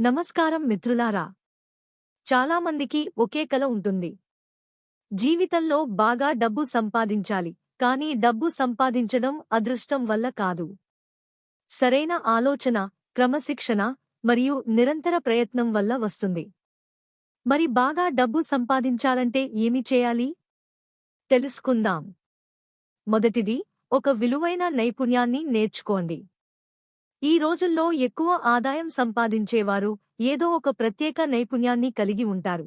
నమస్కారం మిత్రులారా. చాలామందికి ఒకే కల ఉంటుంది. జీవితంలో బాగా డబ్బు సంపాదించాలి, కానీ డబ్బు సంపాదించడం అదృష్టం వల్ల కాదు. సరైన ఆలోచన, క్రమశిక్షణ మరియు నిరంతర ప్రయత్నం వల్ల వస్తుంది. మరి బాగా డబ్బు సంపాదించాలంటే ఏమి చేయాలి? తెలుసుకుందాం. మొదటిది, ఒక విలువైన నైపుణ్యాన్ని నేర్చుకోండి. ఈ రోజుల్లో ఎక్కువ ఆదాయం సంపాదించేవారు ఏదో ఒక ప్రత్యేక నైపుణ్యాన్ని కలిగి ఉంటారు.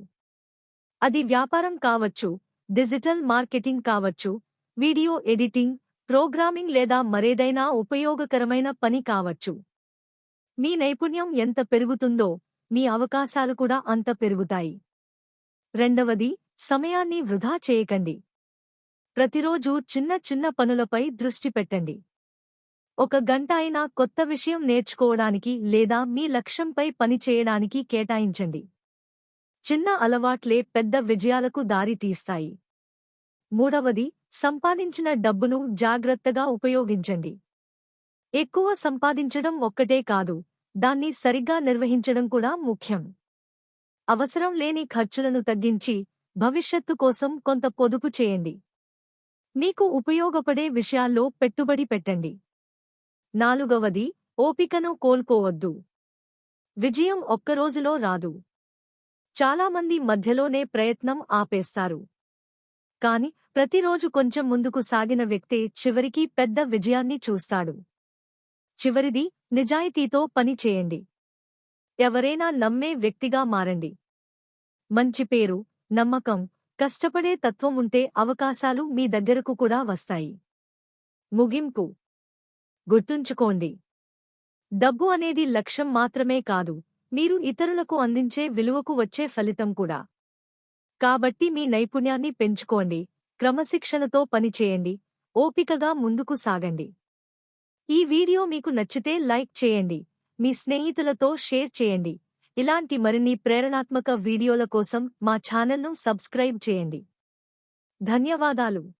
అది వ్యాపారం కావచ్చు, డిజిటల్ మార్కెటింగ్ కావచ్చు, వీడియో ఎడిటింగ్, ప్రోగ్రామింగ్ లేదా మరేదైనా ఉపయోగకరమైన పని కావచ్చు. మీ నైపుణ్యం ఎంత పెరుగుతుందో, మీ అవకాశాలు కూడా అంత పెరుగుతాయి. రెండవది, సమయాన్ని వృధా చేయకండి. ప్రతిరోజూ చిన్న చిన్న పనులపై దృష్టి పెట్టండి. ఒక గంట అయినా కొత్త విషయం నేర్చుకోవడానికి లేదా మీ లక్ష్యంపై పనిచేయడానికి కేటాయించండి. చిన్న అలవాట్లే పెద్ద విజయాలకు దారి తీస్తాయి. మూడవది, సంపాదించిన డబ్బును జాగ్రత్తగా ఉపయోగించండి. ఎక్కువ సంపాదించడం ఒక్కటే కాదు, దాన్ని సరిగ్గా నిర్వహించడం కూడా ముఖ్యం. అవసరం లేని ఖర్చులను తగ్గించి, భవిష్యత్తు కోసం కొంత పొదుపు చేయండి. మీకు ఉపయోగపడే విషయాల్లో పెట్టుబడి పెట్టండి. నాలుగవది, ఓపికను కోల్పోవద్దు. విజయం ఒక్కరోజులో రాదు. చాలామంది మధ్యలోనే ప్రయత్నం ఆపేస్తారు. కాని ప్రతిరోజు కొంచెం ముందుకు సాగిన వ్యక్తే చివరికి పెద్ద విజయాన్ని చూస్తాడు. చివరిది, నిజాయితీతో పని చేయండి. ఎవరైనా నమ్మే వ్యక్తిగా మారండి. మంచి పేరు, నమ్మకం, కష్టపడే తత్వం ఉంటే అవకాశాలు మీ దగ్గరకు కూడా వస్తాయి. ముగింపు. గుర్తుంచుకోండి, డబ్బు అనేది లక్ష్యం మాత్రమే కాదు, మీరు ఇతరులకు అందించే విలువకు వచ్చే ఫలితం కూడా. కాబట్టి మీ నైపుణ్యాన్ని పెంచుకోండి, క్రమశిక్షణతో పనిచేయండి, ఓపికగా ముందుకు సాగండి. ఈ వీడియో మీకు నచ్చితే లైక్ చేయండి, మీ స్నేహితులతో షేర్ చేయండి. ఇలాంటి మరిన్ని ప్రేరణాత్మక వీడియోల కోసం మా ఛానల్ను సబ్స్క్రైబ్ చేయండి. ధన్యవాదాలు.